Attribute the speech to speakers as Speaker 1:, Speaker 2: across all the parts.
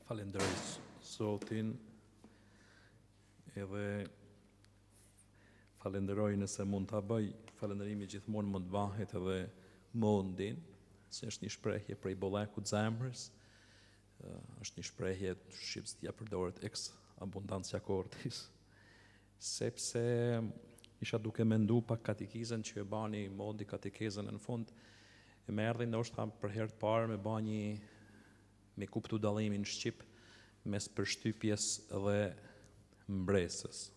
Speaker 1: Falenderoj Zotin edhe falenderoj nëse mund ta bëj, falenderimi gjithmonë mund të bëhet edhe mundin, se është një shprehje prej bollakut zemrës, është një shprehje shqipësia përdoret ex abundancia cordis, sepse isha duke mendu pak katekizën që e bani mondi katekezën në fund, e më erdhi ndoshta për herë të parë me kuptu dallimin shqip mes përshtypjes dhe mbresës.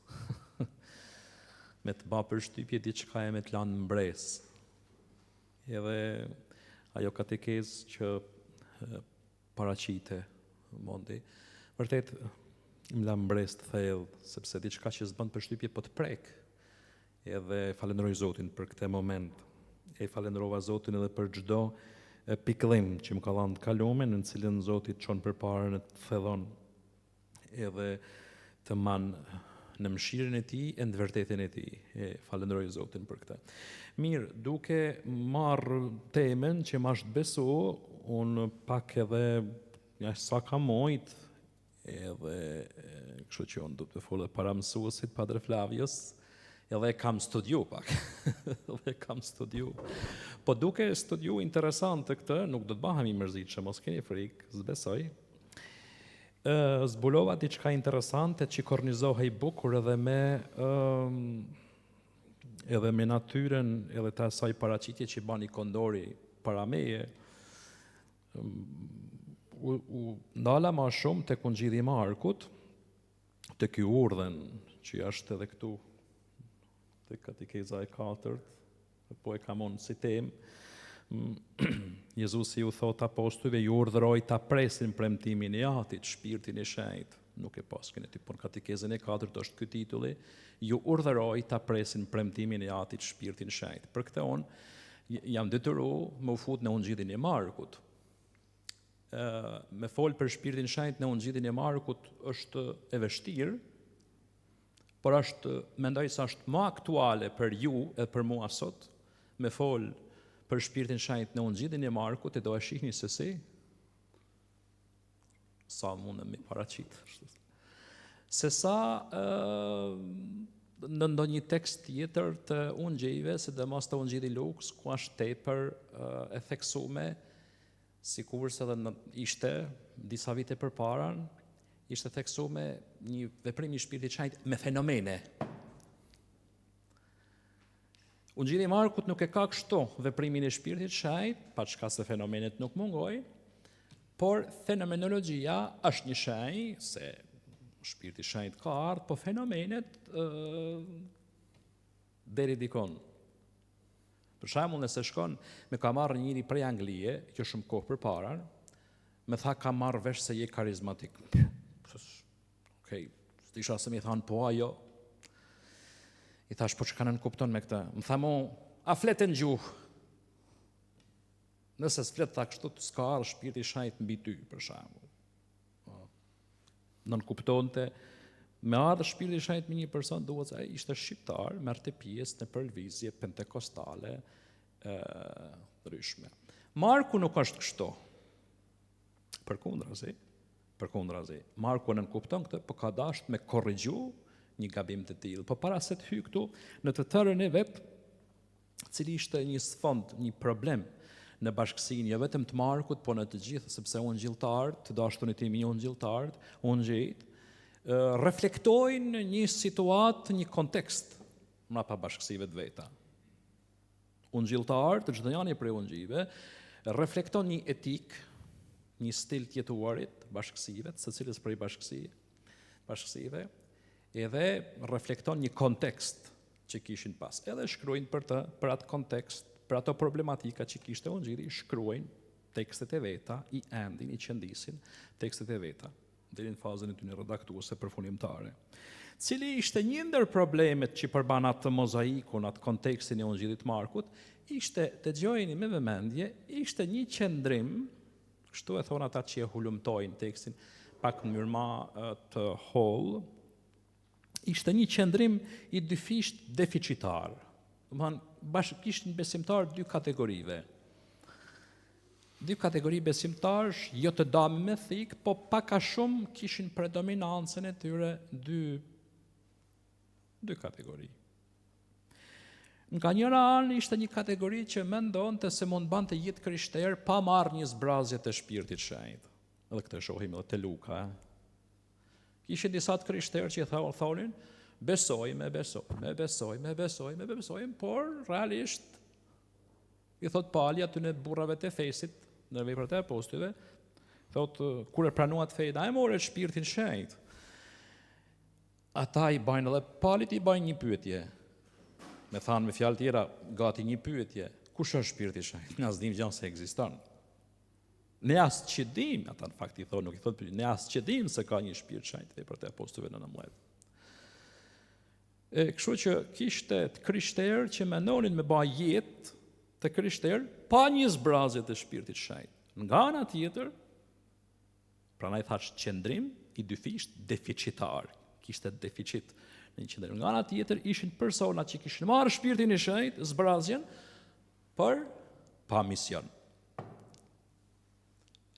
Speaker 1: Me të ba përshtypje diçka e me të lanë mbres. Edhe ajo katekezë që paraqite mondi, vërtet më la mbres të thellë, sepse diçka që s'bën përshtypje po të prek. Edhe falenderoj Zotin për këtë moment. E falenderova Zotin edhe për çdo pikëllim që më ka dhënë të kalumen, në cilën Zoti të çon përpara në të thellon edhe të man në mëshirën e tij e në të vërtetën e tij. E falenderoj Zotin për këtë. Mirë, duke marrë temën që më është besu, unë pak edhe sa ka mujt, edhe kështu që unë du të folë para mësuesit Padre Flavius, edhe kam studiu pak, Po duke studiu interesante këtë, nuk do të bëhem i mërzitshëm, mos keni frikë, s'besoj. Zbulova diçka interesante që kornizohej bukur edhe me natyren edhe të asaj paraqitje që bani Kondori para meje. U ndala ma shumë tek ungjilli i Markut, te ky urdhën që është edhe këtu te katekeza e 4, po e kam unë si temë. Jezusi u thot apostujve, ju urdhëroi ta presin premtimin e Atit, shpirtin e shenjtë. Nuk e paskën e ty, por katekezën e 4 është ky titulli, ju urdhëroi ta presin premtimin e Atit, shpirtin e shenjtë. Për këtë unë jam detyruar më u fut në ungjillin e Markut. Me fol për shpirtin e shenjtë në ungjillin e Markut është e vështirë, por mendoj se është më aktuale për ju e për mua sot, me fol për shpirtin e shenjtë në ungjillin e Markut, e do e shihni se si sa mundem me paraqit. Se sa në ndonjë tekst tjetër të ungjillive, sidomos të ungjillit i Lukës, ku është tepër e theksuar, sikurse edhe ishte disa vite përpara, ishte theksuar një veprim i shpirtit shenjtë me fenomene. Ungjilli i Markut nuk e ka kështu veprimin e shpirtit shenjtë, pa çka se fenomenet nuk mungojnë, por fenomenologjia është një shenjë se shpirti shenjtë ka ardhur, po fenomenet deri dikon. Për shembull, nëse shkon me ka marrë njëri prej Anglie, që shumë kohë përpara, me tha ka marrë vesh se je karizmatik. Okej, s'disha se mi thanë po ajo. I thash po çka nën kupton me këtë. Më tha mo, a flet në gjuhë? Nëse s'flet tha kështu, s'ka ardhur shpirti i shenjtë mbi ty, për shembull. Nën kuptonte, me ardhur shpirti i shenjtë me një person, duhet se ai ishte shqiptar, merrte pjesë në përlvizje pentekostale ndryshme. Marku nuk është kështu. Përkundrazi, Marku nën kupton këtë, po ka dashur me korrigju një gabim të tillë. Po para se të hyj këtu në të tërën e vet, cili ishte një sfond, një problem në bashkësinë jo vetëm të Markut, po në të gjithë, sepse ungjilltarët, të dashurin e tim një ungjilltarët, ungjillit, reflektojnë një situatë, një kontekst mbrapa bashkësive të veta. Ungjilltarët, çdo njëri prej ungjillëve, reflekton një etikë, një stil të jetuarit bashkësive, secilës prej bashkësive, edhe reflekton një kontekst që kishin pas. Edhe shkruajnë për atë kontekst, për ato problematika që kishte ungjilli, shkruajnë tekstet e veta, i endin, i qëndisin tekstet e veta, deri në fazën e tyre redaktuese përfundimtare. Cili ishte një ndër problemet që përban atë mozaikun, atë kontekstin e ungjillit Markut, ishte, dëgjojeni me vëmendje, ishte një qëndrim, kështu e thonë ata që e hulumtojnë tekstin, pak në mënyrë më të hollë, ishte një qëndrim i dyfisht deficitar. Domethënë, bashkisht në besimtar dy kategorive. dy kategori besimtarësh, jo të dami me thik, po pak a shumë kishin predominancën e tyre dy kategori. Nga njëra anë ishte një kategori që mendonte se mund bante jetë krishterë pa marrë një zbrazje të Shpirtit Shenjtë. Edhe këtë shohim edhe te Luka. Kishin disa të krishterë që thonin, besojmë, por realisht i thot Pali aty në burrave të Efesit, në veprat e apostujve, thot kur e pranuat feja, ai morë Shpirtin Shenjtë. Ata i bajnë edhe Palit i bajnë një pyetje. Me thanë me fjalë tjera, gati një pyetje, kush është Shpirti Shenjtë? Ne as dim gjë se ekziston. Ne as që dim, ata në fakt i thonë, nuk i thotë pyetje, ne as që dim se ka një Shpirt Shenjtë veprat e apostujve në 19. Kështu që kishte të krishterë që mendonin me bë jetë të krishterë pa një zbrazje të Shpirtit Shenjtë. Nga ana tjetër, prandaj thash qendrim i dyfisht deficitar, kishte deficit në një qendrim. Nga ana tjetër ishin persona që kishin marrë Shpirtin e Shenjtë, zbrazjen, por pa mision.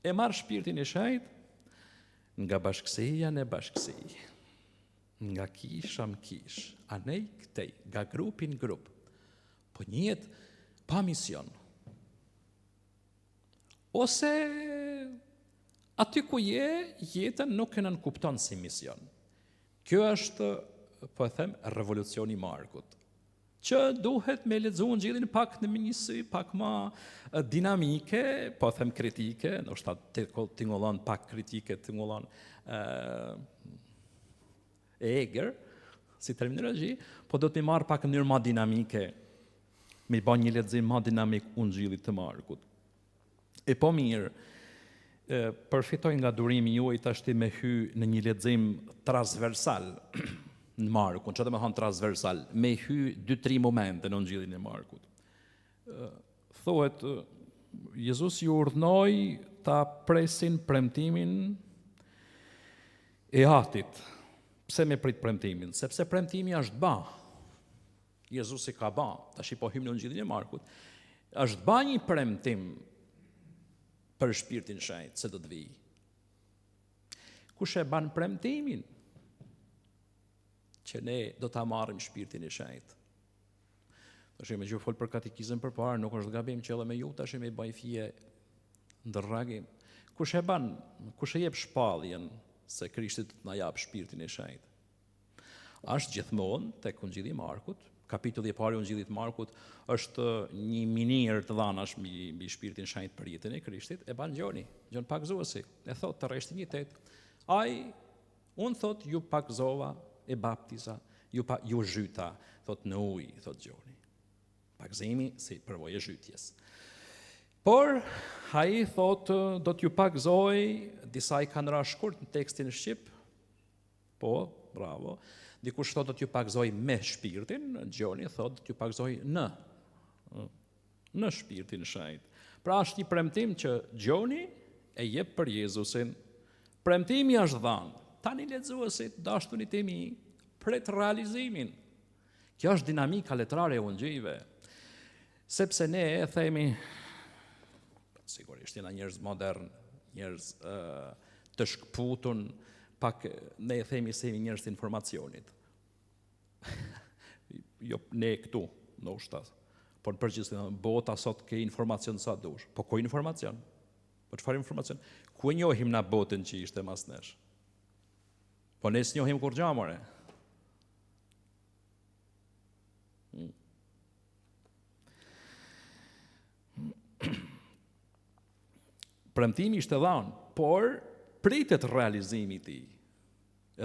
Speaker 1: E marrë Shpirtin e Shenjtë nga bashkësia në bashkësi, nga kisha në kish, anej këtej, nga grupin grup, po njët pa mision. Ose aty ku jetën nuk e nënkupton si mision. Kjo është, po e them, revolucioni i Markut, që duhet me lexuar Ungjillin pak në mënyrë pak më dinamike, po them kritike, ndoshta tingullon pak kritike, tingullon eger, si terminologji, po do të më marr pak në mënyrë më dinamike, me bën një lexim më dinamik Ungjillit të Markut. E po mirë, përfitoj nga durimi juaj tashti me hy në një lexim transversal në Markun, që dhe me thonë transversal, me hy 2-3 momente në Ungjillin e Markut. Thuhet, Jezus ju urdhnoi ta presin premtimin e Atit. Pse me prit premtimin? Sepse premtimi është ba. Jezus i ka ba, tash i po hym në Ungjillin e Markut, është ba një premtim për Shpirtin Shenjtë se do të vijë. Kush e ban premtimin që ne do ta marrim Shpirtin e Shenjtë? Tash më gjë fol për katekizëm përpara, nuk është gabim që edhe me ju tash më bëj fije ndërragim. Kush e ban, kush e jep shpalljen se Krishti do të na jap Shpirtin e Shenjtë? Është gjithmonë tek Ungjilli i Markut, kapitulli i parë i Ungjillit të Markut është një minierë të dhanash mbi Shpirtin e Shenjtë për jetën e Krishtit, e ban Gjoni, Gjon Pagzuesi, e thot të rreshtin 1:8, unë thot ju pagzova e baptiza, ju zhyta, thot në ujë, thot Gjoni. Pagzimi si përvojë e zhytjes. Por ai thot do t'ju pagzoj, disa i kanë ra shkurt në tekstin e shqip. Po, bravo. Dikush thot do t'ju pagzoj me Shpirtin, Gjoni thot do t'ju pagzoj në Shpirtin e Shenjtë. Pra është një premtim që Gjoni e jep për Jezusin. Premtimi është dhënë. Tani lexuesit, dashunit e mi, pret realizimin. Kjo është dinamika letrare e Ungjillive. Sepse ne e themi, sigurisht jena njerëz modern, njerëz të shkputun, pak ne e themi se jemi njerëz të informacionit. Jo ne këtu, ndoshta. Por në përgjithësi bota sot ke informacion sa dush. Po ku informacion? Po çfarë informacion? Ku e njohim na botën që ishte mas nesh? Po ne s'njohim kur gjamore. Premtimi ishte dhënë, por pritet realizimi i tij.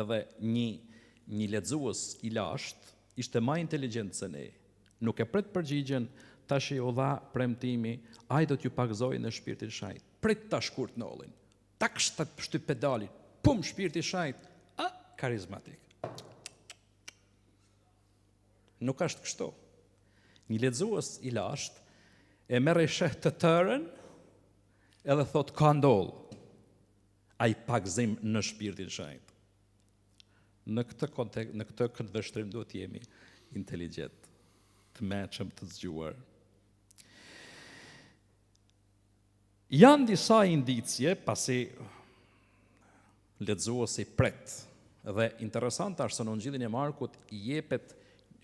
Speaker 1: Edhe një lexues i lashtë ishte më inteligjent se ne. Nuk e pret përgjigjen, tash i u dha premtimi, ai do t'ju pagzoj në Shpirtin e Shenjtë. Prit ta shkurt nollin. Tak shtyp pedalin. Pum Shpirti i Shenjtë. Karizmatik. Nuk është kështu. Një lexues i lashtë e merr sheh të tërën edhe thot ka ndoll. Ai pagzim në Shpirtin e Shenjtë. Në këtë vështrim duhet jemi inteligjent, të mëshëm, të zgjuar. Janë disa indicje, pasi lexuesi pret. Dhe interesant është se në Ungjillin e Markut i jepet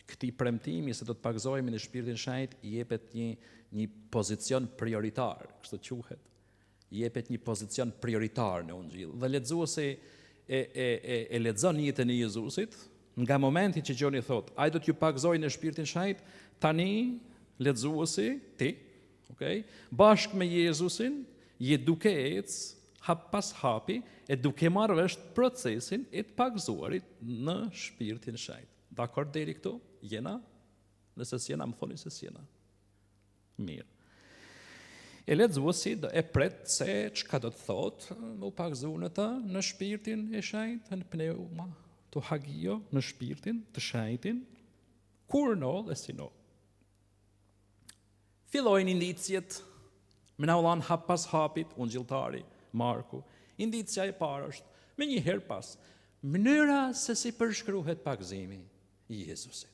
Speaker 1: këtij premtimi se do të pagëzohemi në Shpirtin Shenjtë, i jepet një pozicion prioritar, kështu quhet. I jepet një pozicion prioritar në Ungjill. Dhe lexuesi e lexon jetën e Jezusit, nga momenti që Gjoni thot, ai do t'ju pagëzojë në Shpirtin Shenjtë, tani lexuesi ti, okay, bashkë me Jezusin, je duke ecë hap pas hapi, e duke marrë vesh procesin e të pagëzuarit në Shpirtin Shenjtë. Dakor deri këtu? Jena? Nëse s'jena, më thoni se s'jena. Mirë. E lexuesi e pret se çka do të thotë u pagëzu në të në Shpirtin e Shenjtë, në pneuma të hagio, në Shpirtin të Shenjtin, kur no dhe si no. Fillojnë indicjet, me na ullan hap pas hapit, ungjilltari Marku. Indicia e parë është, me një herë pas, mënyra se si përshkruhet pagëzimi i Jezusit.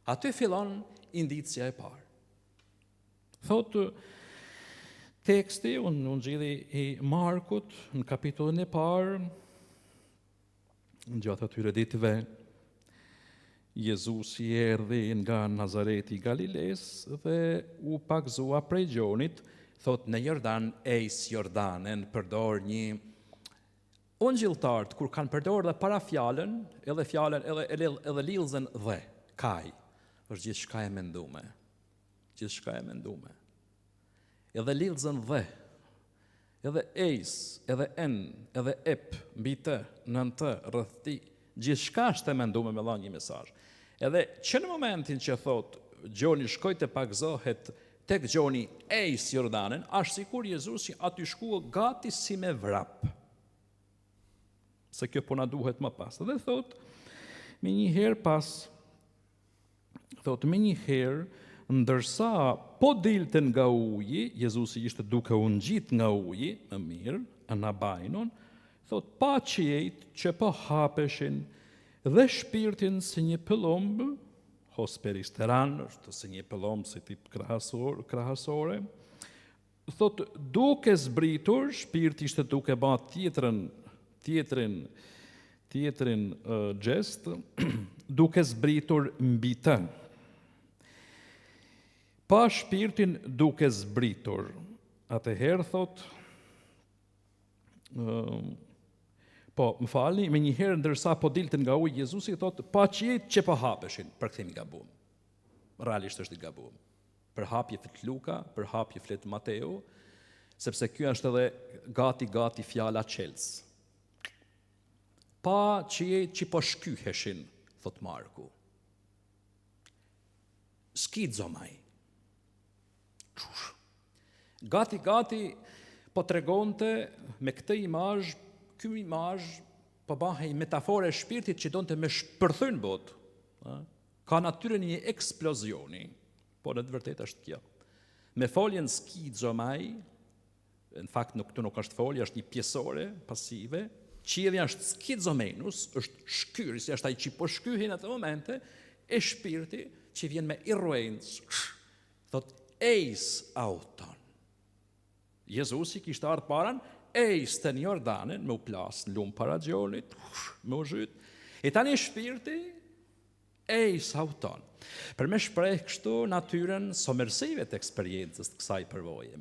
Speaker 1: Aty fillon indicia e parë. Thotë teksti, Ungjilli i Markut, në kapitullin e parë, në gjatë atyre ditëve, Jezusi erdhi nga Nazareti i Galiles dhe u pagëzua prej Gjonit, thot në Jordan, ejs Jordanen, përdor një ungjilltarët, kur kanë përdor dhe para fjalën, edhe fjalën, edhe lillëzën dhe, kaj, është gjithçka e mendume. Gjithçka e mendume. Edhe lillëzën dhe, edhe ejs, edhe en, edhe ep, mbi të, nën të, rreth ti, gjithçka është e mendume me dhënë një mesazh. Edhe që në momentin që thot Gjoni shkoi të pagëzohet tek Gjoni ejs Jordanen, është sikur Jezusi aty shkua gati si me vrap. Se kjo po na duhet më pas. Dhe thot, me një herë pas, thot, me një herë, ndërsa po dilte nga uji, Jezusi ishte duke u ngjit nga uji, më mirë, në bajnon, thot, pa qiejt që po hapeshin dhe shpirtin si një pëllumb, hosperisteran, është si një pëllumb si tip krahasore, thot, duke zbritur, shpirti ishte duke ba tjetrin gjest, duke zbritur mbi të. Pa shpirtin duke zbritur. Atëherë thot, po, më falni, me një herë ndërsa po dilten nga uji, Jezusi thot, pa qiejt që po hapeshin, për këthim i gabum. Realisht është i gabum. Për hapje flet Luka, për hapje flet Mateu, sepse kjo është edhe gati fjala qelës. Pa qiejt që po shkyheshin, thot Marku. Skizomaj. Gati po tregonte me këtë imazh, ky imazh po bahej metafore e shpirtit që donte me shpërthyn botë. Ka natyrën një eksplozioni, po në të vërtetë është kjo. Me foljen skizomai, në fakt këtu nuk është folje, është një pjesore pasive, qiellja është skizomenus, është shkyrësi, është ai që po shkyhin atë momente, e shpirti që vjen me irruencë, thot eis auton. Jezusi kishte ardhur paran, ejs të një Jordanen, me u plas në lumë para Gjonit, me u zhyt. E tani shpirti, ejs auton. Për me shpreh kështu natyren somersive të eksperiencës të kësaj përvoje,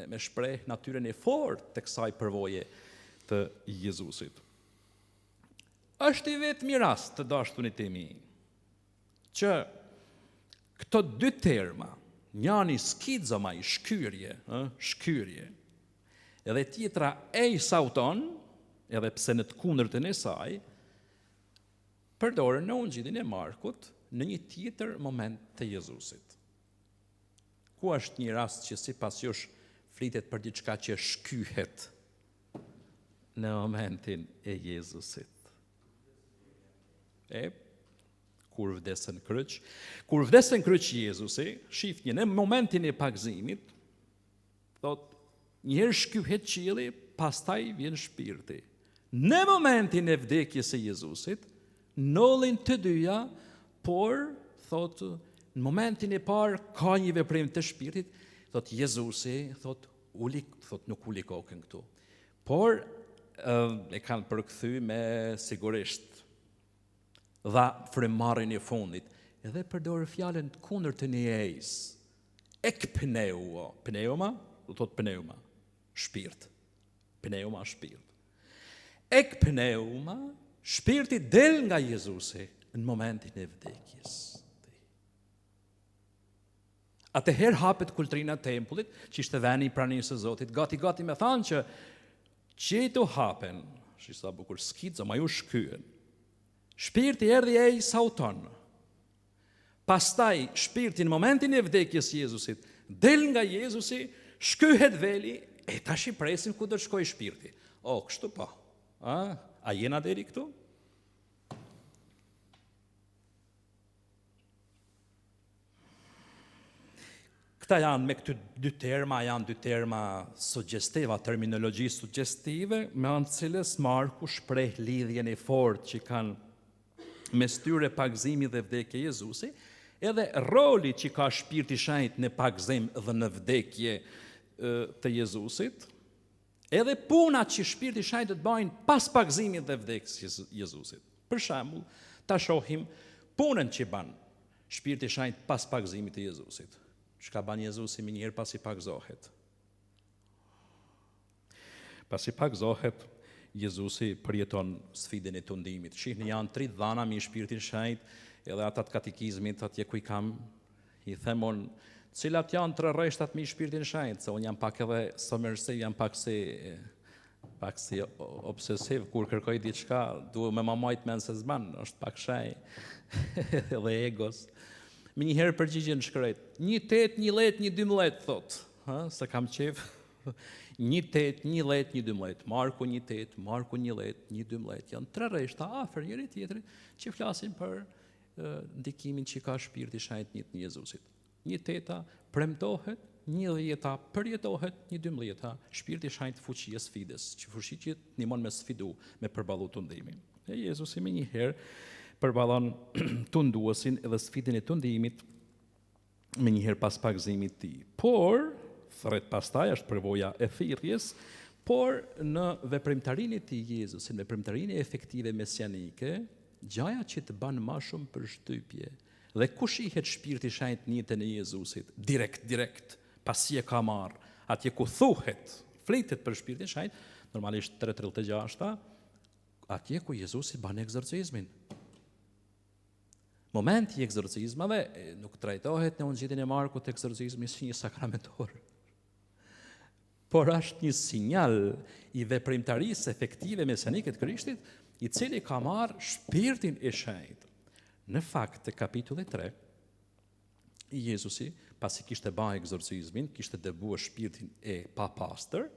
Speaker 1: me shpreh natyren e fort të kësaj përvoje të Jezusit. Është i vetmi rast të dashtunit e mi, që këto dy terma, njani skizomai, shkyrje, edhe tjetra ejs auton, edhe pse në të kundërtën e saj, përdorën në Ungjillin e Markut në një tjetër moment të Jezusit. Ku është një rast që sipas jush flitet për diçka që shkyhet në momentin e Jezusit? Kur vdesën kryq. Kur vdesën kryq Jezusi, shifni në momentin e pagëzimit, thot, njëherë shkyhet qielli, pastaj vjen shpirti. Në momentin e vdekjes së Jezusit, nollin të dyja, por, thot, në momentin e parë ka një veprim të shpirtit, thot Jezusi, thot, nuk uli kokën këtu. Por e kanë përkthy me sigurisht dha frymëmarrjen e fundit. Edhe përdorë fjalën kundër të njejs. Pneuma, do thot pneuma, shpirt. Pneuma, shpirt. Pneuma, shpirti del nga Jezusi në momentin e vdekjes. Atëherë hapet kultrina e tempullit, që ishte veni i pranisë së Zotit, gati me thanë që qeto hapen, shi sa bukur skica, ma ju shkyen. Shpirti erdhi e i sauton. Pastaj shpirti në momentin e vdekjes Jezusit del nga Jezusi, shkyhet veli, e tash i presin ku do të shkojë shpirti. Kështu po. A jena deri këtu? Këta janë me këty dy terma suggestiva, terminologji suggestive, me anë të cilës Marku shpreh lidhjen e fortë që kanë mes tyre pagëzimi dhe vdekja e Jezusi, edhe roli që ka Shpirti i Shenjtë në pagëzim dhe në vdekje të Jezusit, edhe punat që Shpirti i Shenjtë të bëjnë pas pagëzimit dhe vdekjes Jezusit. Për shembull, ta shohim punën që bën Shpirti i Shenjtë pas pagëzimit të Jezusit. Çka bën Jezusi më njëherë pasi pagëzohet? Pasi pagëzohet, Jezusi përjeton sfidën e tundimit. Shihni, janë 3 dhana me Shpirtin e Shenjtë, edhe ata të katekizmit, atje ku i kam, i themon, cilat janë 3 rreshtat me Shpirtin e Shenjtë, se unë jam pak edhe somërsiv, jam pak si obsesiv, kur kërkoj diçka, duhe me mamajt men se zban, është pak shaj, edhe egos. Me njëherë përgjigjen shkret, 1 8, 1 let, 1 12, thot, se kam qef, 1 8, 1 let, 1 12, Marku 1 8, Marku 1 let, 1 12, janë 3 rreshta afër njëri tjetrit që flasin për ndikimin që ka Shpirti i Shenjtë në Jezusit. 1 8 premtohet, 1 10 përjetohet, 1 12 Shpirti i Shenjtë fuqia sfidës, që fuqi që ndihmon me sfidu, me përballu tundimin. E Jezusi më njëherë përballon tunduesin edhe sfidën e tundimit më njëherë pas pagëzimit të tij. Por thret pastaj është përvoja e thirrjes, por në veprimtarinë e tij Jezusi, në veprimtarinë efektive mesianike, gjaja që të banë ma shumë për shtypje. Dhe ku shihet Shpirti i Shenjtë në jetën e Jezusit? Direkt, pasi e ka marrë, atje ku thuhet, flitet për Shpirtin e Shenjtë, normalisht 3:36, atje ku Jezusi bën egzorcizmin. Momenti i egzorcizmave nuk trajtohet në Ungjillin e Markut egzorcizmi si një sakramentor, por është një sinjal i veprimtarisë efektive mesianike të Krishtit, i cili ka marrë Shpirtin e Shenjtë. Në fakt, të kapitulli 3, Jezusi, pasi kishte bërë egzorcizmin, kishte debuar shpirtin e papastër,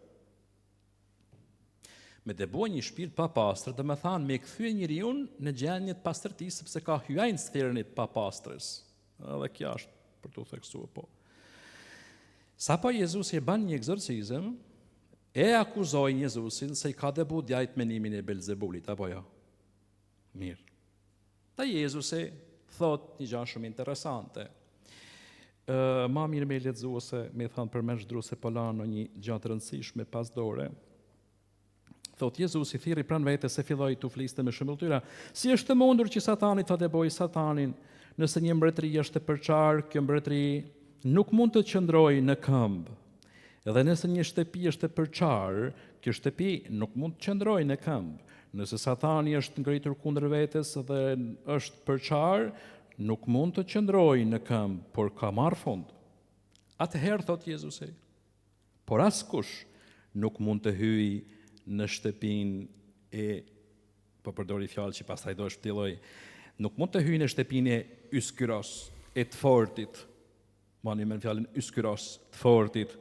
Speaker 1: me debuar një shpirt papastër, dhe me thanë, me kthye njeriu në gjendje të pastërtisë, sepse ka hyrë në sferën e papastërës. Edhe kjo është për të theksuar po. Sapo Jezusi e bën një egzorcizëm, e akuzojnë Jezusin se i ka debu djajt menimin e Belzebulit, apo jo? Mirë. Dhe Jezusi thot një gjë shumë interesante. Ma mirë me lexuese, me thënë për meshdruese Polano një gjë të rëndësishme pas dore. Thot Jezusi thirri pranë vetes se filloi të fliste me shëmbulltyra. Si është e mundur që Satani ta debojë Satanin, nëse një mbretëri është e përçarë, kjo mbretëri nuk mund të qëndrojë në këmbë. Edhe nëse një shtëpi është e përçarë, kjo shtëpi nuk mund të qëndrojë në këmbë. Nëse Satani është ngritur kundër vetes dhe është përçarë, nuk mund të qëndrojë në këmbë, por ka marrë fund. Atëherë thot Jezusi, por askush nuk mund të hyjë në shtëpinë e, po përdori fjalë që pastaj do shpjelloj, nuk mund të hyjë në shtëpinë e yskyros, e të fortit, mani me fjalën yskyros, të fortit,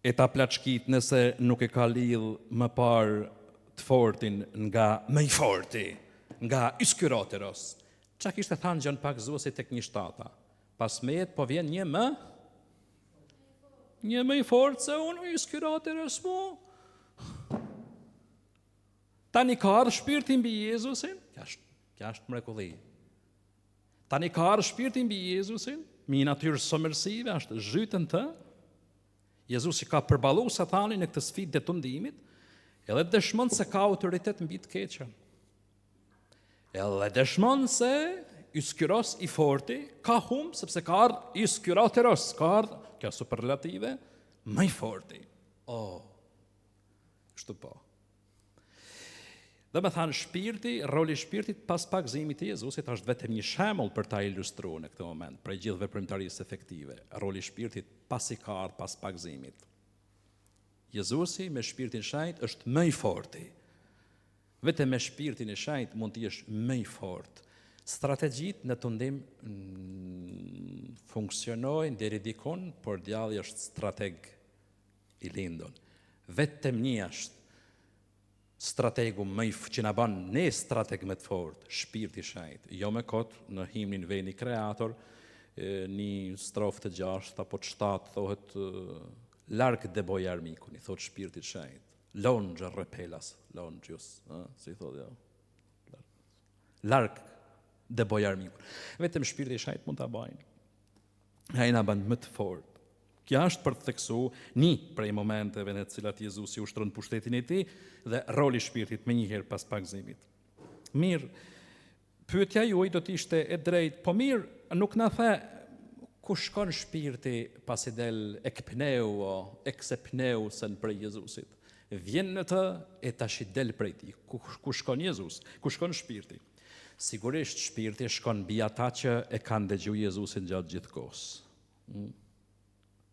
Speaker 1: e ta plaçkit nëse nuk e ka lidh më parë të fortin nga më i forti, nga yskyroteros. Qa kishte thanë Gjën Pakëzuesi tek 1:7? Pas mejet po vjen një më i fortë se unë yskyroteros mu. Tani ka ardhur shpirti mbi Jezusin, kja është mrekulli. Tani ka ardhur shpirti mbi Jezusin, me një natyrë somërsive, është zhytën të, Jezusi ka përballu Satanin në këtë sfidë të ndihimit, edhe dëshmon se ka autoritet mbi të keqen. Edhe dëshmon se Yskyros i forti ka humbë sepse ka ardhur Yskyroteros, ka ardhur kjo superlative më i forti. Kështu po. Dhe me thanë shpirti, roli i shpirtit pas pagëzimit të Jezusit është vetëm një shembull për ta ilustruar në këtë moment, për gjithë veprimtarisë efektive. Roli i shpirtit pasi ka ardhur pas pagëzimit. Jezusi me shpirtin e shenjtë është më i forti. Vetëm me shpirtin e shenjtë mund të jesh më i fortë. Strategjitë në tundim funksionojnë deri dikun, por djalli është strateg i lindur. Vetëm një është strategu që na bën ne strateg më të fortë, shpirti i shenjtë. Jo me kot në himnin Veni Kreator, një strofë të 6 apo të 7 thohet larg deboj armikun, i thot shpirtit të shenjtë. Lonxha repelas, lonxhus, si thotë ja. Larg deboj armikun. Vetëm shpirti i shenjtë mund ta bëjnë. Ai na bën më të fortë. Kjo është për të theksuar një prej momenteve në të cilat Jezusi ushtron pushtetin e tij dhe roli i shpirtit më njëherë pas pagëzimit. Mirë, pyetja juaj do të ishte e drejtë, po mirë, nuk na the ku shkon shpirti pasi del ekpneusen prej Jezusit. Vjen në të e tash i del prej tij. Ku shkon Jezus? Ku shkon shpirti? Sigurisht shpirti shkon mbi ata që e kanë dëgjuar Jezusin gjatë gjithë kohës.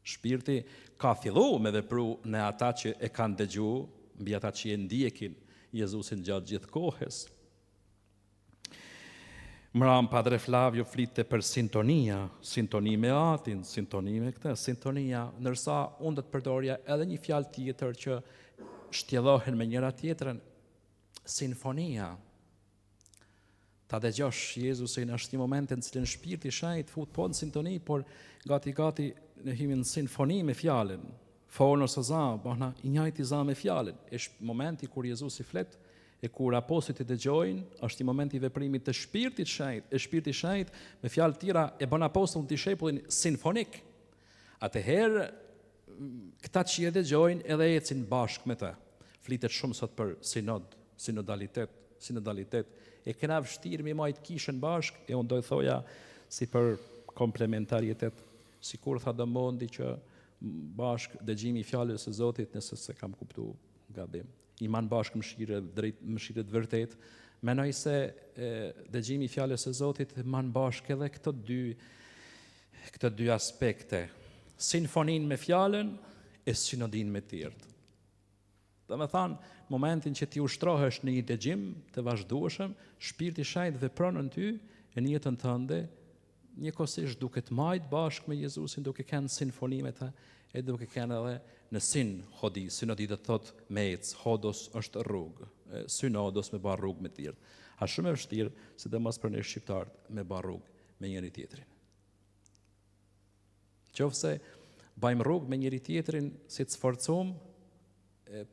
Speaker 1: Shpirti ka filluar me vepru në ata që e kanë dëgjuar, mbi ata që e ndjekin Jezusin gjatë gjithë kohës. Mram Padre Flavio flitte për sintoni me atin, sintoni me këtë, sintonia, nërsa unë do të përdorja edhe një fjalë tjetër që shtjellohen me njëra tjetrën, sinfonia. Ta dëgjosh Jezusin është një moment në cilën shpirti i shenjtë fut po në sintoni, por gati në himin sinfoni me fjalën. Fono së za, bëhna i njëjti za me fjalën. Është momenti kur Jezusi flet e kur apostujt e dëgjojnë, është i momenti i veprimit të shpirtit shenjtë. E shpirti i shenjtë me fjalë tjera e bën apostullin dishepullin sinfonik. Atëherë këta që e dëgjojnë edhe ecin bashkë me të. Flitet shumë sot për sinodalitet. E kena vështirë mi majtë kishën bashkë, e unë dojë thoja si për komplementaritet, si kur tha Dëmondi që bashkë dëgjimi i fjalës së Zotit, nëse se kam kuptu gabim, iman bashkë mëshirët vërtet, menoj se dëgjimi i fjalës së Zotit man bashkë edhe këto dy aspekte, sinfonin me fjalën e sinodin me tjertë. Dhe me thanë, momentin që ti ushtrohesh në një dëgjim të vazhdueshëm, shpirti i shenjtë vepron në ty e në jetën tënde, njëkohësisht duke të majtë bashkë me Jezusin, duke kanë sinfoni me ta, e duke kanë edhe në sinodi do të thotë me ecë, hodos është rrugë, synodos me bërë rrugë me tjerë. A shumë e vështirë, sidomos për ne shqiptarët, me bërë rrugë me njëri tjetrin. Qofse bajmë rrugë me njëri tjetrin si të sforcum,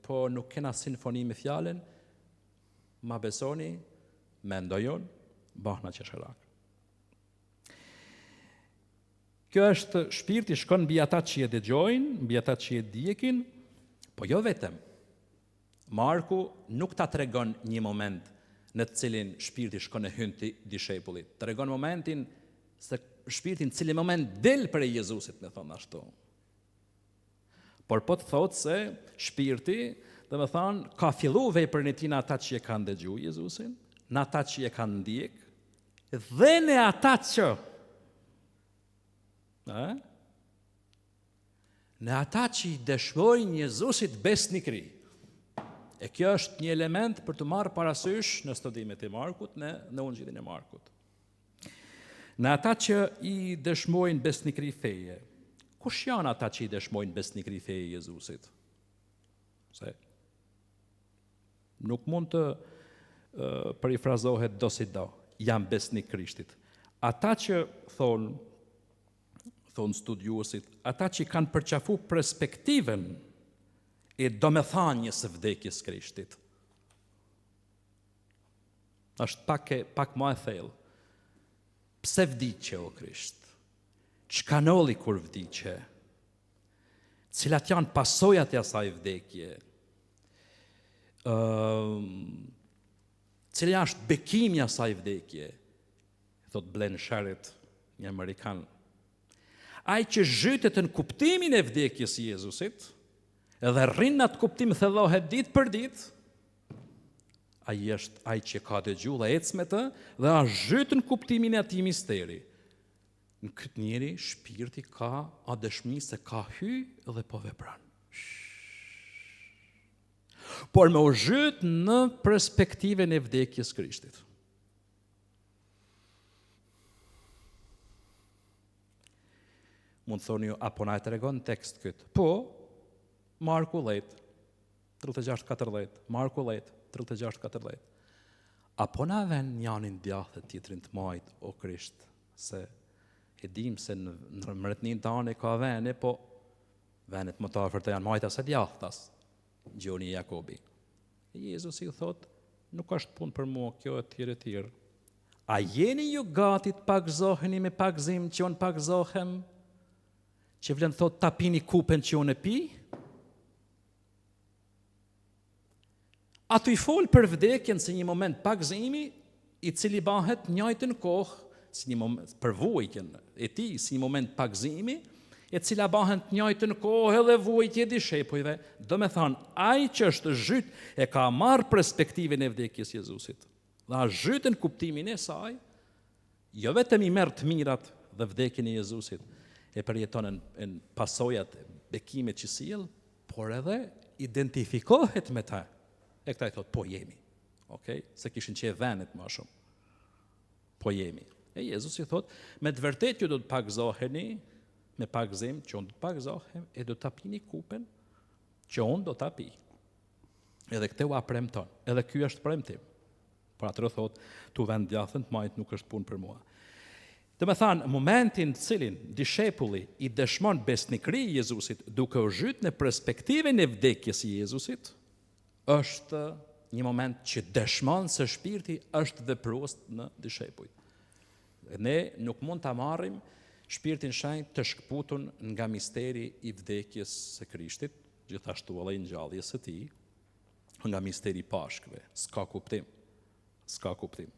Speaker 1: po nuk kena sinfoni me fjalën, ma besoni, me ndojon, bahna qesherak. Kjo është shpirti shkon mbi ata që e dëgjojnë, mbi ata që e ndjekin, po jo vetëm. Marku nuk ta tregon një moment në të cilin shpirti shkon e hyn te dishepullit. Tregon momentin se shpirti në cilin moment del prej Jezusit, me thonë ashtu. Por po të thotë se shpirti, dhe me thonë, ka fillu veprën e tij në ata që e kanë dëgjuar Jezusin, në ata që e kanë ndjek, dhe në ata që në ata që i dëshmojnë Jezusit besnikëri. E kjo është një element për të marrë parasysh në studimet e Markut, në Ungjillin e Markut. Në ata që i dëshmojnë besnikëri feje. Kush janë ata që i dëshmojnë besnikëri feje Jezusit? Se nuk mund të perifrazohet do si do, jam besnik Krishtit. Ata që thonë studiuesit, ata që kanë përqafu perspektiven e domethënies së vdekjes Krishtit. Është pak më e thellë. Pse vdiqe o Krisht? Çka nolli kur vdiqe? cilat janë pasojat e asaj vdekje, cila është bekimi asaj vdekje, thot Glenn Sherritt, një Amerikan. Ai që zhytet në kuptimin e vdekjes së Jezusit, edhe rrin në atë kuptim thellohet ditë për ditë, ai është ai që ka dëgjuar dhe ecë me të dhe a zhyt në kuptimin e atij misteri. Në këtë njeri shpirti ka a dëshmi se ka hy dhe po vepron. Por me u zhyt në perspektivën e vdekjes Krishtit. Mund thoni ju, apo na e tregon tekst këtë? Po, Marku 10, 36-40, Marku 10, 36-40. Apo na ven njanin djathë tjetrin të majt, o Krisht, se e dim se në mretnin tane ka vene, po venet më të afërt janë majtas e djathtas, gjoni Jakobi. Jezus i thot, nuk është punë për mua, kjo e tjere. A jeni ju gati të pagzoheni me pagzim që unë pagzohem? Që vlen thot ta pini kupen që unë e pi? A tu i fol për vdekjen se një moment pagzimi, i cili bahet njëjtën kohë, si një moment për vujtjen e tij, si një moment pagzimi, e cila bahet njëjtën kohë edhe vujtje dishepujve. Do me thonë, ai që është zhyt e ka marrë perspektivën e vdekjes Jezusit. Dhe a zhytën kuptimin e saj, jo vetëm i merr të mirat dhe vdekjen e Jezusit, e përjeton në pasojat bekimit që sjell, por edhe identifikohet me ta. E këta i thot, po jemi. Okay? Se kishin qenë venet më shumë. Po jemi. E Jezus i thot, me të vërtet ju do të pagzoheni, me pagzim që unë do të pagzohem, e do të pini kupen që unë do të pi. Edhe këte u apremton. Edhe ky është premtim. Por atërë thot, tu vend djathën të majt nuk është punë për mua. Dhe me thanë, momentin cilin dishepulli i dëshmon besnikëri i Jezusit duke u zhyt në perspektivën e vdekjes i Jezusit, është një moment që dëshmon se shpirti është veprues në dishepujt. Ne nuk mund ta marrim shpirtin shenjtë të shkputun nga misteri i vdekjes së Krishtit, gjithashtu edhe i ngjalljes së tij, nga misteri i Pashkëve. S'ka kuptim.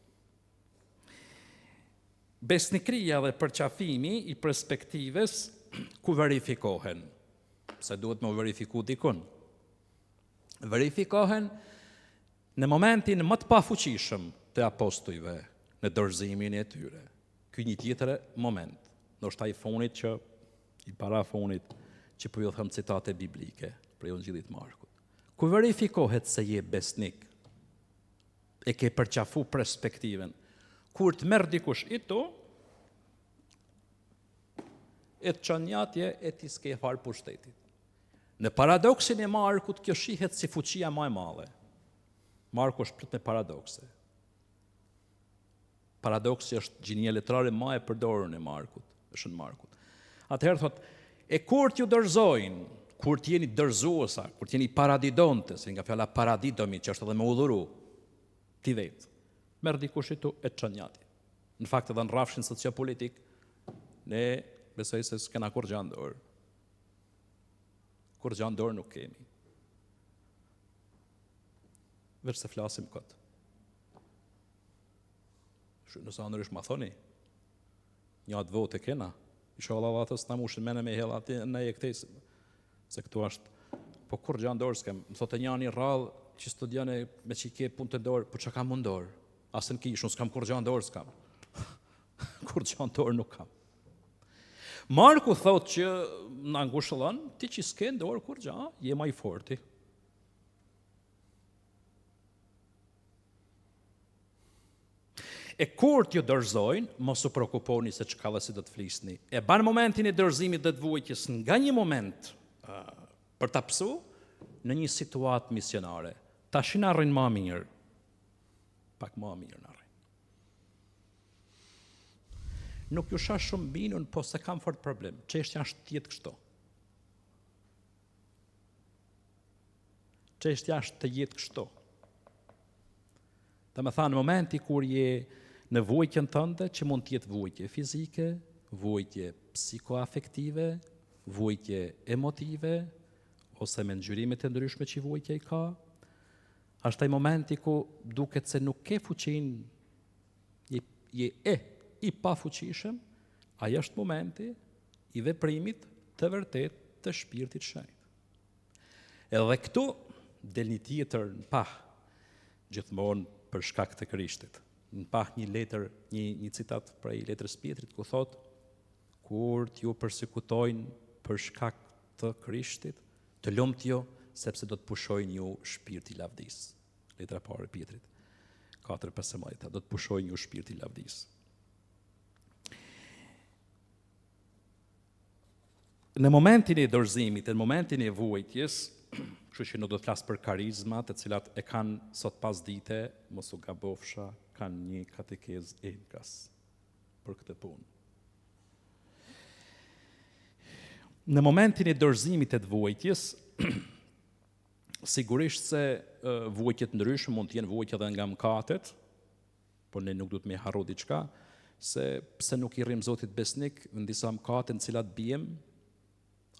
Speaker 1: Besnikëria dhe përqafimi i perspektivës ku verifikohen, se duhet më verifiku dikun. Verifikohen në momentin më të pafuqishëm të apostujve në dorëzimin e tyre. Ky një tjetër moment, ndoshta i fonit që i para fonit që po ju them citate biblike për Evangjelit Markut. Ku verifikohet se je besnik, e ke përqafu perspektivën. Kur të merr dikush i to, e të qënjatje e ti s'ke farë pushtetit. Në paradoksin e Markut, kjo shihet si fuqia më e madhe. Marku është plot me paradokse. Paradoksi është gjinia letrare më e përdorur në Markut, është në Markut. Atëherë thot, e kur t'ju dorëzojnë, kur t'jeni dorëzuesa, kur t'jeni paradidonte, se nga fjala paradidomi që është edhe me udhuru, ti vetë, merr dikush këtu e çonjati. Në fakt edhe në rrafshin sociopolitik, ne besoj se s'kena kur gjë ndorë. Kur gjë ndorë nuk kemi. Veç se flasim këtë. Nësa ndërësh ma thoni, një atë vote kena, isha Allah atës në mushin mene me hela ati në e këtej, se këtu është, po kur gjë ndorë s'kem, më thotë një rrallë që studiane me që i ke punë të ndorë, po që kam më ndorë, asën kish, unë s'kam kur gjë ndorë s'kam. Kur gjë ndorë nuk kam. Marku thot që në ngushëllon, ti që s'ke ndorë kur gjë, je ma i forti. E kur t'ju dorëzojnë, mos u prekuponi se çka dhe si do të flisni. E ban momentin e dorëzimit dhe të vujtjes nga një moment për ta pësu në një situatë misionare. Tash na rrin më mirë. Pak më mirë na rrin. Nuk ju shash shumë binun, po se kam fort problem. Çështja është të jetë kështu. Çështja është të jetë kështu. Dhe me tha në momenti kur je në vujtjen tënde, që mund të jetë vujtje fizike, vujtje psikoafektive, vujtje emotive, ose me ngjyrimet e ndryshme që vujtja i ka. Është ai momenti ku duket se nuk ke fuqinë, je i pafuqishëm, ai është momenti i veprimit të vërtet të shpirtit shenjtë. Edhe këtu del një tjetër në pah, gjithmonë për shkak të Krishtit. Në pah një letër, një citat prej letrës Pjetrit, ku thot, kur t'ju persekutojnë për shkak të Krishtit, të lumt jo, sepse do të pushojnë ju shpirti lavdis. Letra parë e Pjetrit, 4:15, do të pushojnë ju shpirti lavdis. Në momentin e dorëzimit, në momentin e vujtjes, kështu që nuk do të flas për karizmat, të cilat e kanë sot pas dite, mos u gabofsha, kanë një katekez enkas për këtë punë. Në momentin e dorëzimit të vujtjes, sigurisht se vujtjet ndryshme mund të jenë vujtje edhe nga mëkatet, por ne nuk duhet me harru diçka, se pse nuk i rrim Zotit besnik në disa mëkate në cilat bijem,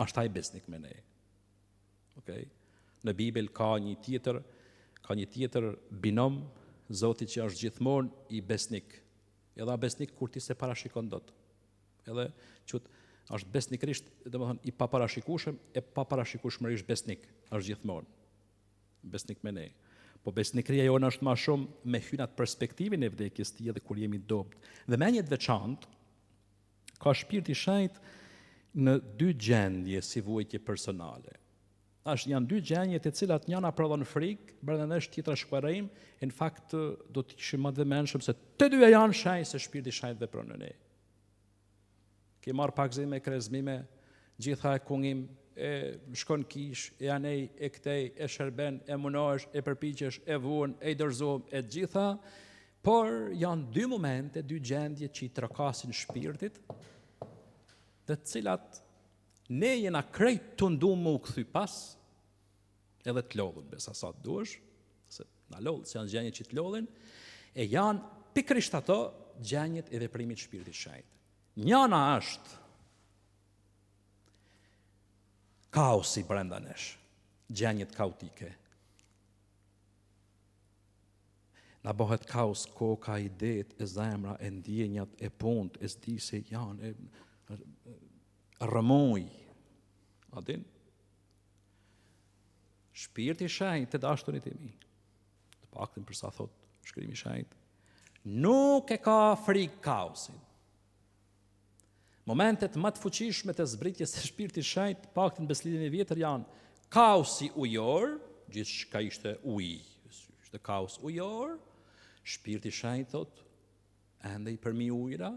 Speaker 1: është ai besnik me ne. Okay? Në Bibël ka një tjetër binom Zotit që është gjithmonë i besnik. Edhe besnik kur ti se parashikon dot. Edhe qut është besnikërisht, domethënë i paparashikueshëm, e paparashikueshmërisht besnik, është gjithmonë besnik me ne. Po besnikëria jonë është më shumë me hynat perspektivin e vdekjes tij edhe kur jemi dopt. Dhe me një të veçantë ka shpirti i shenjtë në dy gjendje si vujtje personale. Janë dy gjendje të cilat njëna prodhon frikë, brenda nesh tjetra shkuarrim, e në fakt do të ishim më të menshëm se të dyja janë shenjë se shpirti i shenjtë vepron në ne. Ke marr pakzime, krezmime, gjitha e kungim, e shkon kish, e anej, e këtej, e shërben, e munohesh, e përpiqesh, e vuan, e i dorëzohem, e gjitha, por janë dy momente, dy gjendje që i trokasin shpirtit, të cilat ne jena krejt të ndu më u këthy pas, edhe të lodhën, besa sa të duesh, se na lodhën, se janë gjendje që të lodhën, e janë pikrisht ato gjendjet e veprimit shpirtit shenjtë. Njëna është kaosi brenda nesh, gjendjet kaotike. Na bëhet kaos koka, idetë, e zemra, e ndjenjat, e punët, e s'di se janë, rëmuj. Adin? Shpirti i shenjtë të dashturit e mi, të paktën përsa thot shkrimi i shenjtë, nuk e ka frikë kaosin. Momentet më të fuqishme të zbritjes së shpirtit të shenjtë, të paktën beslidhjen e vjetër janë kaosi ujor, gjithçka ishte ujë, ishte kaos ujor, shpirti i shenjtë thot, ende i përmi ujra,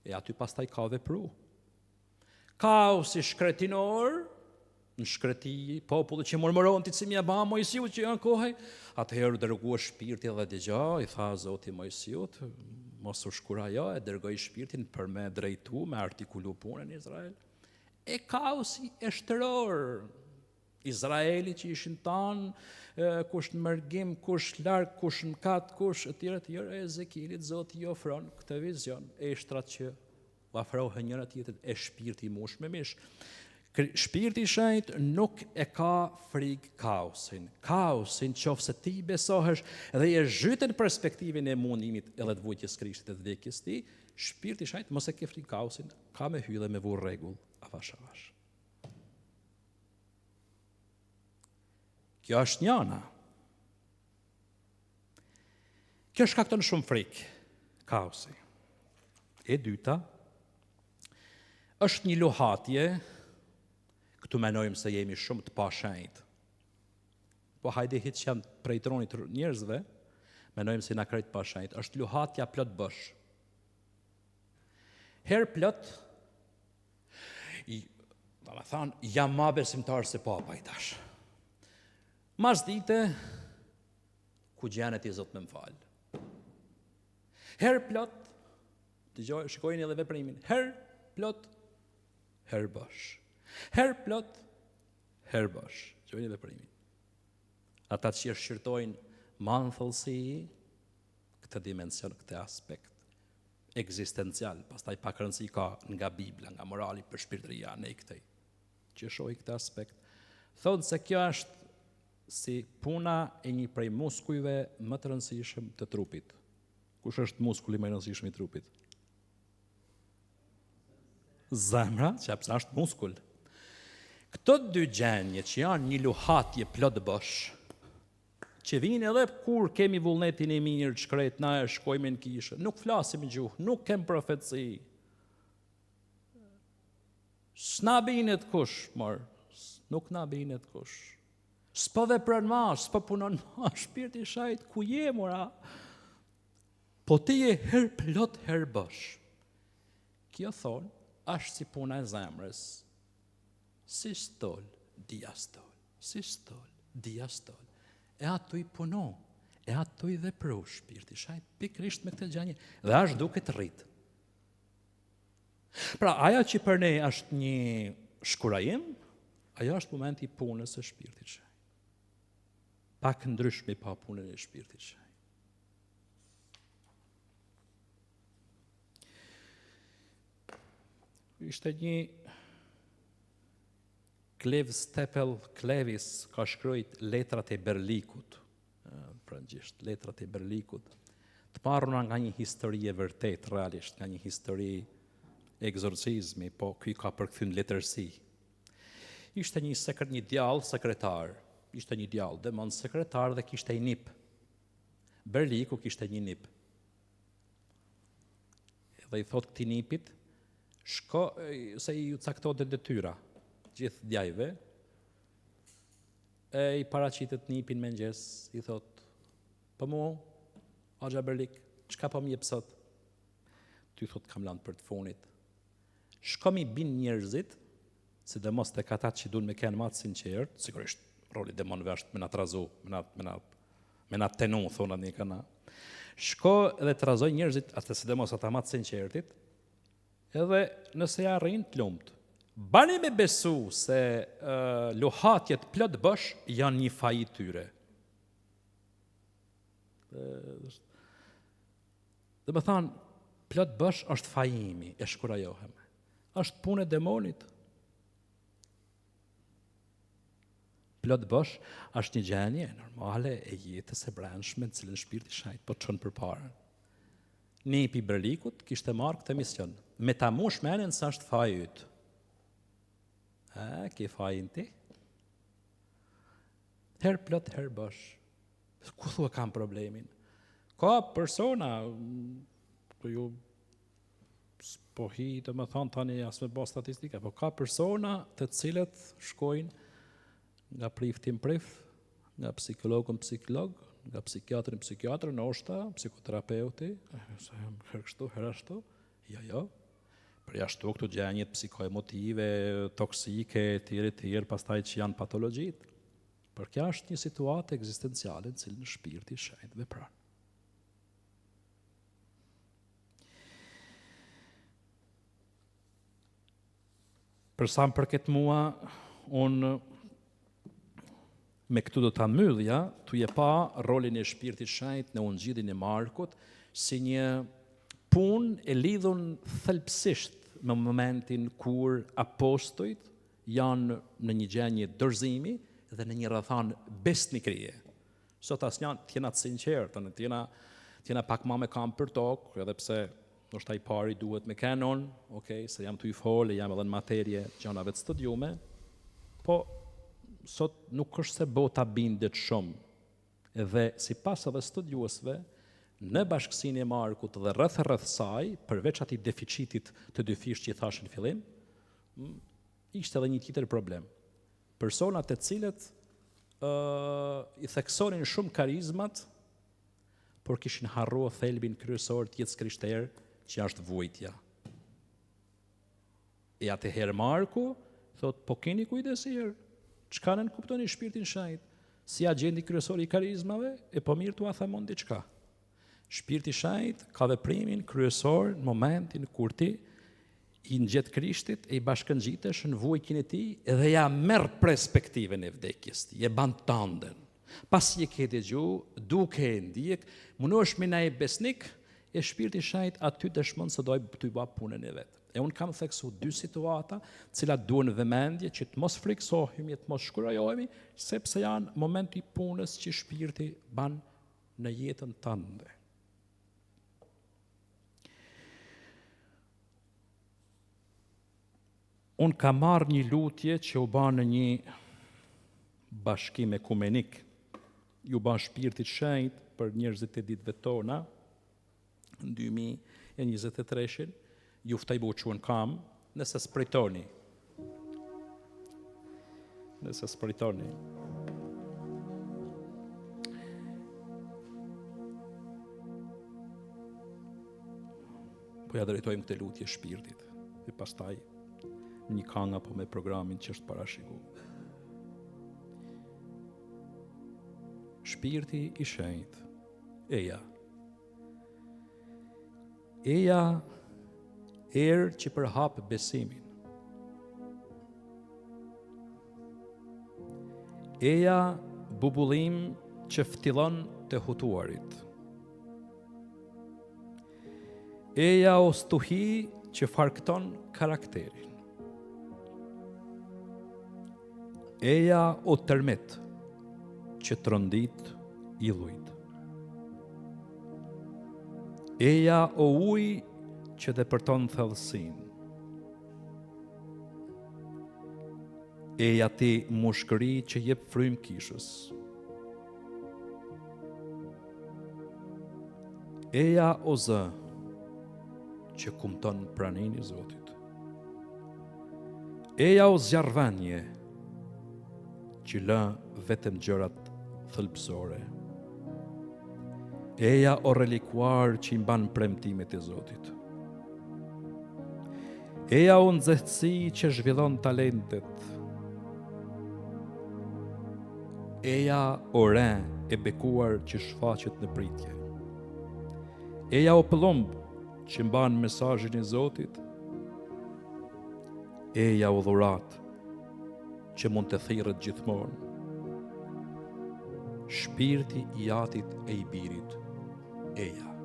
Speaker 1: e aty pastaj ka vepru. Kaosi shkretinor, në shkreti, populli që murmuron ti si mja ba Mojsiut që janë kohë, atëherë dërgua shpirti dhe dëgja, i tha Zoti Mojsiut, mos u shkura jo, e dërgoj shpirtin për me drejtu, me artikulu punën në Izrael. E kaosi e shtëror, Izraeli që ishin tanë, kush në mërgim, kush larg, kush në katë, kush e tjere, Ezekielit Zoti i ofron këtë vizion, e shtrat që afrohen njëra tjetrit, e shpirti i mush me mish. Shpirti i shenjtë nuk e ka frikë kaosin. Kaosin qofse ti besohesh dhe je zhytën perspektivin e mundimit edhe të vujtjes Krishtit e të vdekjes ti, shpirti i shenjtë mos e ke frikë kaosin, ka me hy dhe me vu rregull avash avash. Kjo është njëna. Kjo shkakton shumë frikë, kaosi. E dyta, është një luhatje, këtu menojmë se jemi shumë të pashenjtë. Po hajde hitë që janë prej tronit njerëzve, menojmë se na krejt pashenjtë, është luhatja plot bësh. Herë plot, do të thonë, jam ma besimtar se papa i tash. Mas dite, ku gjenet i Zot me më falë. Herë plot, shikojnë edhe veprimin, herë plot, herë bësh. Herë plot, herë bësh. Shikojnë veprimin. Ata që shqirtojnë ma në thellësi këtë dimension, këtë aspekt, ekzistencial, pastaj pak rëndësi ka nga Bibla, nga morali për shpirtëria në këtej. Që shohë këtë aspekt. Thonë se kjo është si puna e një prej muskujve më të rëndësishëm të trupit. Kush është muskulli më i rëndësishëm i trupit? Zemra, që është muskull. Këto dy gjenje që janë një luhatje plot bosh, që vinë edhe kur kemi vullnetin e mirë, shkret na e shkojmë në kishë, nuk flasim gjuhë, nuk kem profetësi. S'na binet kush, nuk na binet kush. S'po vepron ma, s'po punon ma, shpirti shajt, ku je mora? Po ti je her plot her bosh. Kjo thonë, është si puna e zemrës. Sistol, diastol, sistol, diastol. E ato i puno, e ato i dhe pru, shpirti shajt, pikrisht me këtë gjanje, dhe është duke të rritë. Pra, aja që për ne është një shkurajim, aja është momenti i punës e shpirtit shajt. Pak ndryshme pa punën e shpirtit shajt. Ishte një Klev Stepel Klevis ka shkruajt letrat e Berlikut, frëngjisht, letrat e Berlikut, të marruna nga një histori e vërtet, realisht, nga një histori egzorcizmi, po ky ka përkthyer në letërsi. Ishte një djalë sekretar, ishte një djalë, demon sekretar dhe kishte një nip. Berliku kishte një nip. Dhe i thot këtij nipit, shko, se i caktohet detyra, gjithë djajve, e i paraqitet nipin me mëngjes, i thot, po mu, Axha Berlik, çka po më jep sot? Ty thot, kam lanë për të funit. Shko mi bin njerëzit, sidomos tek ata që duan me kenë më të sinqert, sigurisht roli demonëve është me na trazu, me na tenu, thonat një kana. Shko dhe trazoj njerëzit, atë sidomos ata më të sinqertit, edhe nëse ja arrin të lumt. Bani me besu se luhatjet plot bosh janë një faji tyre. Dhe më thanë, plot bosh është fajimi, e shkurajohem. Është punë e demonit. Plot bosh është një gjendje normale e jetës e brendshme në cilën shpirti shajt po çon përpara. Nipi i Berlikut kishte marrë këtë mision. Me ta mush menin se është faji yt. Ke fajin ti? Her plot, her bosh. Ku thua kam problemin? Ka persona, ju po hi të më thonë tani as me bë statistika, po ka persona të cilët shkojnë nga priftin prif, nga psikologën psikolog, nga psikiatrin psikiatr, ndoshta psikoterapeuti, herë kështu, herë ashtu. Jo. Për jashtu këto gjendjet psikoemotive, toksike, tjerë, pastaj që janë patologjit. Për kja është një situatë ekzistenciale në cilën shpirti shajt vepron. Për sa më përket mua, unë me këtu do ta mbyllja, tu je pa rolin e shpirtit shajt në ungjillin e Markut si një punë e lidhur thelbësisht me momentin kur apostujt janë në një gjendje dorëzimi dhe në një rrethan besnikërie. Sot asnjë t'jena të sinqertë, t'jena pak më me kam për tokë, edhe pse ndoshta i pari duhet me kanon, se jam tu i folë, jam edhe në materje gjanave të studiume, po sot nuk është se bota bindet shumë, edhe sipas edhe studiuesve, në bashkësinë e Markut dhe rreth saj, përveç atij deficitit të dy fish që i thash në fillim, ishte edhe një tjetër problem. Persona të cilët i theksonin shumë karizmat, por kishin harruar thelbin kryesor të jetës krishtere, që është vujtja. E atëherë Marku thot, po keni kujdesir, çka nën kuptoni shpirtin shajt, si agjendi kryesor i karizmave, e po mirë t'ua thamon diçka. Shpirti shajt ka veprimin kryesor në momentin kur ti i ngjet Krishtit e i bashkëngjitesh në vujtjen e tij dhe ja merr perspektiven e vdekjes ti, e ban tanden. Pasi e ke dëgju, duke e ndjek, mundohesh me na e besnik e Shpirti i Shenjtë aty dëshmon se do të bëj punën e vet. E unë kam theksu 2 situata, cilat duhen vëmendje që të mos friksohemi, të mos shkurajohemi, sepse janë momenti i punës që Shpirti ban në jetën tënde. Unë kam marrë një lutje që u ban në një bashkim ekumenik, ju ban Shpirtit Shenjtë për njerëzit e ditëve tona, në 2023, ju ftaj buquen kam, nëse spritoni. Po ja drejtojmë këtë lutje Shpirtit, e pastaj një këngë apo me programin që është parashiku. Shpirti i Shenjtë, eja erë që përhap besimin. Eja bubullim që ftillon të hutuarit. Eja o stuhi që farkton karakterin. Eja o tërmet që trondit illujt. Eja o ujë që depërton thellësin. Eja ti mushkëri që jep frymë kishës. Eja o zë që kumton praninë i Zotit. Eja o zjarrvanje që lë vetëm gjërat thelbësore. Eja o relikuar që i mban premtimet e Zotit. Eja o nxehtësi që zhvillon talentet. Eja o re e bekuar që shfaqet në pritje. Eja o plumb që mban mesazhin e Zotit. Eja o dhurat që mund të thirret gjithmonë. Shpirti i Atit e i Birit, eja.